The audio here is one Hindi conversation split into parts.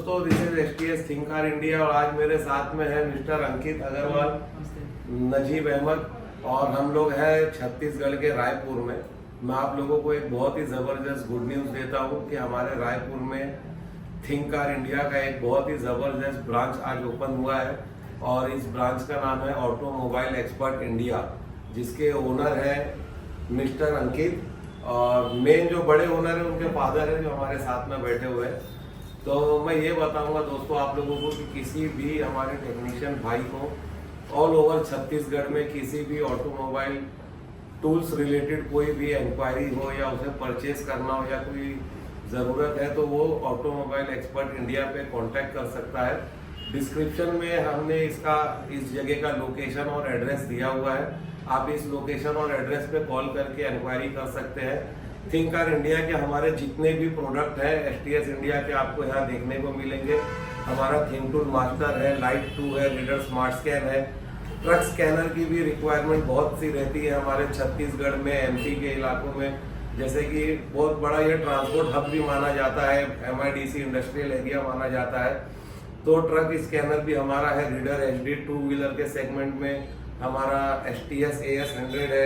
दोस्तों, this is STS thinker India और आज मेरे साथ में है मिस्टर अंकित अग्रवाल, नजीब अहमद और हम लोग हैं छत्तीसगढ़ के रायपुर में। मैं आप लोगों को एक बहुत ही ज़बरदस्त गुड न्यूज़ देता हूं कि हमारे रायपुर में थिंकर इंडिया का एक बहुत ही ज़बरदस्त ब्रांच आज ओपन हुआ है और इस ब्रांच का नाम है ऑटोमोबाइल एक्सपर्ट इंडिया, जिसके ओनर है मिस्टर अंकित और मेन जो बड़े ओनर है उनके फादर है जो हमारे साथ में बैठे हुए हैं। तो मैं ये बताऊंगा दोस्तों आप लोगों को कि किसी भी हमारे टेक्नीशियन भाई को ऑल ओवर छत्तीसगढ़ में किसी भी ऑटोमोबाइल टूल्स रिलेटेड कोई भी इंक्वायरी हो या उसे परचेज करना हो या कोई ज़रूरत है तो वो ऑटोमोबाइल एक्सपर्ट इंडिया पे कांटेक्ट कर सकता है। डिस्क्रिप्शन में हमने इस जगह का लोकेशन और एड्रेस दिया हुआ है, आप इस लोकेशन और एड्रेस पे कॉल करके इंक्वायरी कर सकते हैं। थिंकर इंडिया के हमारे जितने भी प्रोडक्ट हैं एसटीएस इंडिया के आपको यहाँ देखने को मिलेंगे। हमारा थिंक टूल मास्टर है, लाइट 2 है, रीडर स्मार्ट स्कैन है। ट्रक स्कैनर की भी रिक्वायरमेंट बहुत सी रहती है हमारे छत्तीसगढ़ में, एमपी के इलाकों में, जैसे कि बहुत बड़ा ये ट्रांसपोर्ट हब भी माना जाता है, एमआईडीसी इंडस्ट्रियल एरिया माना जाता है। तो ट्रक स्कैनर भी हमारा है। रीडर एचडी 2 व्हीलर के सेगमेंट में हमारा एसटीएस AS 100 है,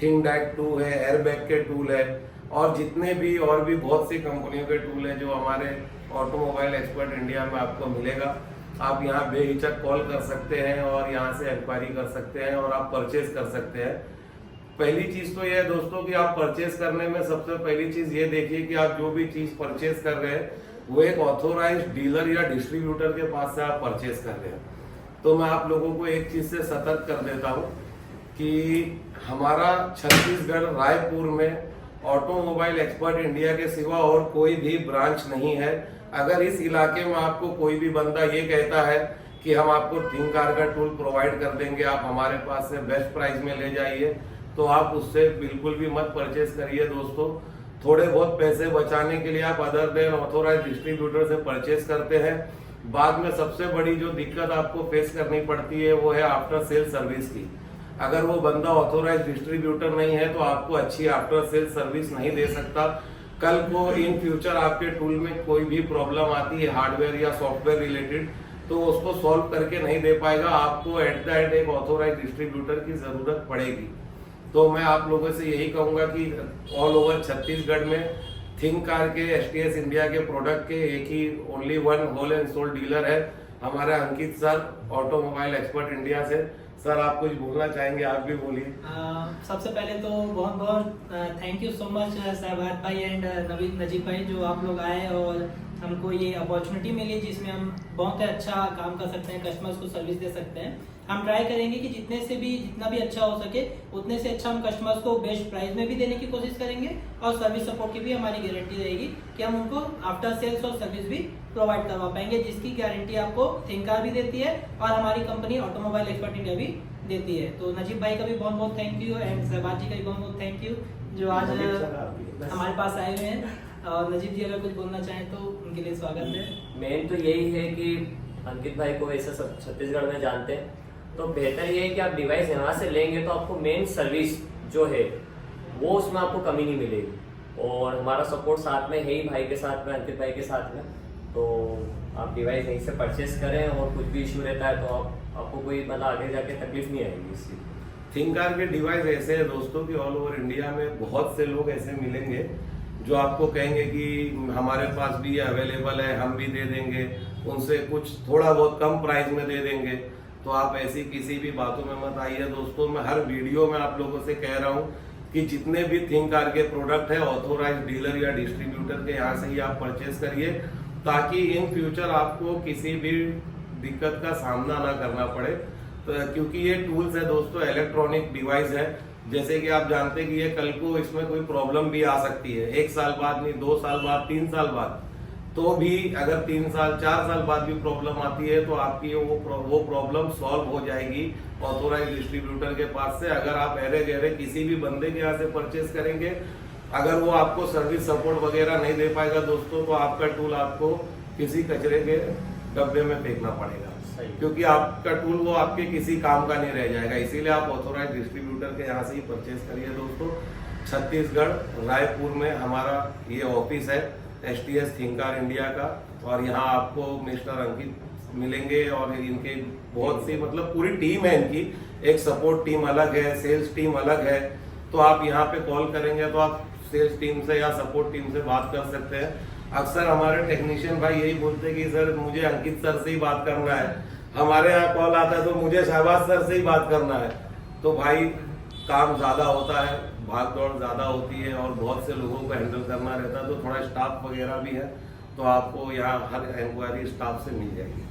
थिंकडाइट 2 है, एयरबैग के टूल है और जितने भी और भी बहुत सी कंपनियों के टूल है जो हमारे ऑटोमोबाइल एक्सपर्ट इंडिया में आपको मिलेगा। आप यहाँ बेहिचक कॉल कर सकते हैं और यहाँ से इंक्वायरी कर सकते हैं और आप परचेज कर सकते हैं। पहली चीज तो यह है दोस्तों कि आप परचेज करने में सबसे पहली चीज ये देखिए कि आप जो भी चीज परचेज कर रहे हैं वो एक ऑथोराइज्ड डीलर या डिस्ट्रीब्यूटर के पास से आप परचेज कर रहे हैं। तो मैं आप लोगों को एक चीज से सतर्क कर देता हूँ कि हमारा छत्तीसगढ़ रायपुर में ऑटोमोबाइल एक्सपर्ट इंडिया के सिवा और कोई भी ब्रांच नहीं है। अगर इस इलाके में आपको कोई भी बंदा ये कहता है कि हम आपको थिंकर का टूल प्रोवाइड कर देंगे, आप हमारे पास से बेस्ट प्राइस में ले जाइए, तो आप उससे बिल्कुल भी मत परचेज करिए दोस्तों। थोड़े बहुत पैसे बचाने के लिए आप अदर देन ऑथोराइज डिस्ट्रीब्यूटर से परचेज करते हैं। बाद में सबसे बड़ी जो दिक्कत आपको फेस करनी पड़ती है वो है आफ्टर सेल सर्विस की। अगर वो बंदा ऑथोराइज डिस्ट्रीब्यूटर नहीं है तो आपको अच्छी आफ्टर सेल सर्विस नहीं दे सकता। कल को इन फ्यूचर आपके टूल में कोई भी प्रॉब्लम आती है हार्डवेयर या सॉफ्टवेयर रिलेटेड तो उसको सॉल्व करके नहीं दे पाएगा, आपको एट द एंड एक ऑथोराइज डिस्ट्रीब्यूटर की जरूरत पड़ेगी। तो मैं आप लोगों से यही कहूंगा कि ऑल ओवर छत्तीसगढ़ में थिंकर के एसटीएस इंडिया के प्रोडक्ट के एक ही only one whole and sole dealer है हमारे Ankit sir, automobile expert India से। सर आप कुछ बोलना चाहेंगे, आप भी बोलिए। सबसे पहले तो बहुत बहुत थैंक यू सो मच सहबाद भाई एंड नजीब भाई जो आप लोग आए और हमको ये अपॉर्चुनिटी मिली जिसमें हम बहुत अच्छा काम कर सकते हैं, कस्टमर्स को सर्विस दे सकते हैं। हम ट्राई करेंगे कि जितना भी अच्छा हो सके उतने से अच्छा हम कस्टमर्स को बेस्ट प्राइस में भी देने की कोशिश करेंगे और सर्विस सपोर्ट की भी हमारी गारंटी रहेगी कि हम उनको आफ्टर सेल्स और सर्विस भी प्रोवाइड करवा पाएंगे, जिसकी गारंटी आपको थिंकर भी देती है और हमारी कंपनी ऑटोमोबाइल एक्सपर्ट इंडिया भी देती है। तो नजीब भाई का भी बहुत बहुत थैंक यू एंड सहबाज जी का भी बहुत बहुत थैंक यू जो आज हमारे पास आए हुए हैं। और नजीब जी अगर कुछ बोलना चाहें तो उनके लिए स्वागत है। मेन तो यही है कि अंकित भाई को वैसे सब छत्तीसगढ़ में जानते हैं तो बेहतर ये है कि आप डिवाइस यहाँ से लेंगे तो आपको मेन सर्विस जो है वो उसमें आपको कमी नहीं मिलेगी और हमारा सपोर्ट साथ में है ही, भाई के साथ में, अंकित भाई के साथ में। तो आप डिवाइस यहीं से परचेस करें और कुछ भी इशू रहता है तो आपको कोई मतलब आगे जाके तकलीफ नहीं आएगी इससे। थिंकर के डिवाइस ऐसे है दोस्तों कि ऑल ओवर इंडिया में बहुत से लोग ऐसे मिलेंगे जो आपको कहेंगे कि हमारे पास भी अवेलेबल है, हम भी दे देंगे, उनसे कुछ थोड़ा बहुत कम प्राइस में दे देंगे। तो आप ऐसी किसी भी बातों में मत आइए दोस्तों। मैं हर वीडियो में आप लोगों से कह रहा हूँ कि जितने भी थिंकर के प्रोडक्ट है ऑथोराइज डीलर या डिस्ट्रीब्यूटर के यहाँ से ही आप परचेस करिए ताकि इन फ्यूचर आपको किसी भी दिक्कत का सामना ना करना पड़े। तो क्योंकि ये टूल्स है दोस्तों, इलेक्ट्रॉनिक डिवाइस है, जैसे कि आप जानते हैं कि ये कल को इसमें कोई प्रॉब्लम भी आ सकती है, 1 साल बाद नहीं, 2 साल बाद, 3 साल बाद। तो भी अगर 3 साल 4 साल बाद भी प्रॉब्लम आती है तो आपकी वो प्रॉब्लम सॉल्व हो जाएगी ऑथोराइज डिस्ट्रीब्यूटर के पास से। अगर आप अरे गहरे किसी भी बंदे के यहाँ से परचेस करेंगे, अगर वो आपको सर्विस सपोर्ट वगैरह नहीं दे पाएगा दोस्तों तो आपका टूल आपको किसी कचरे के डब्बे में फेंकना पड़ेगा, क्योंकि आपका टूल वो आपके किसी काम का नहीं रह जाएगा। इसीलिए आप ऑथोराइज डिस्ट्रीब्यूटर के यहाँ से ही परचेस करिए दोस्तों। छत्तीसगढ़ रायपुर में हमारा ये ऑफिस है। STS थिंकार इंडिया का। और यहाँ आपको मिस्टर अंकित मिलेंगे और इनके बहुत सी मतलब पूरी टीम है इनकी, एक सपोर्ट टीम अलग है, सेल्स टीम अलग है। तो आप यहाँ पे कॉल करेंगे तो आप सेल्स टीम से या सपोर्ट टीम से बात कर सकते हैं। अक्सर हमारे टेक्नीशियन भाई यही बोलते हैं कि सर मुझे अंकित सर से ही बात करना है, हमारे यहाँ कॉल आता है तो मुझे शहबाज सर से ही बात करना है। तो भाई काम ज़्यादा होता है, भाग दौड़ ज़्यादा होती है और बहुत से लोगों को हैंडल करना रहता है, तो थोड़ा स्टाफ वगैरह भी है, तो आपको यहाँ हर इंक्वायरी स्टाफ से मिल जाएगी।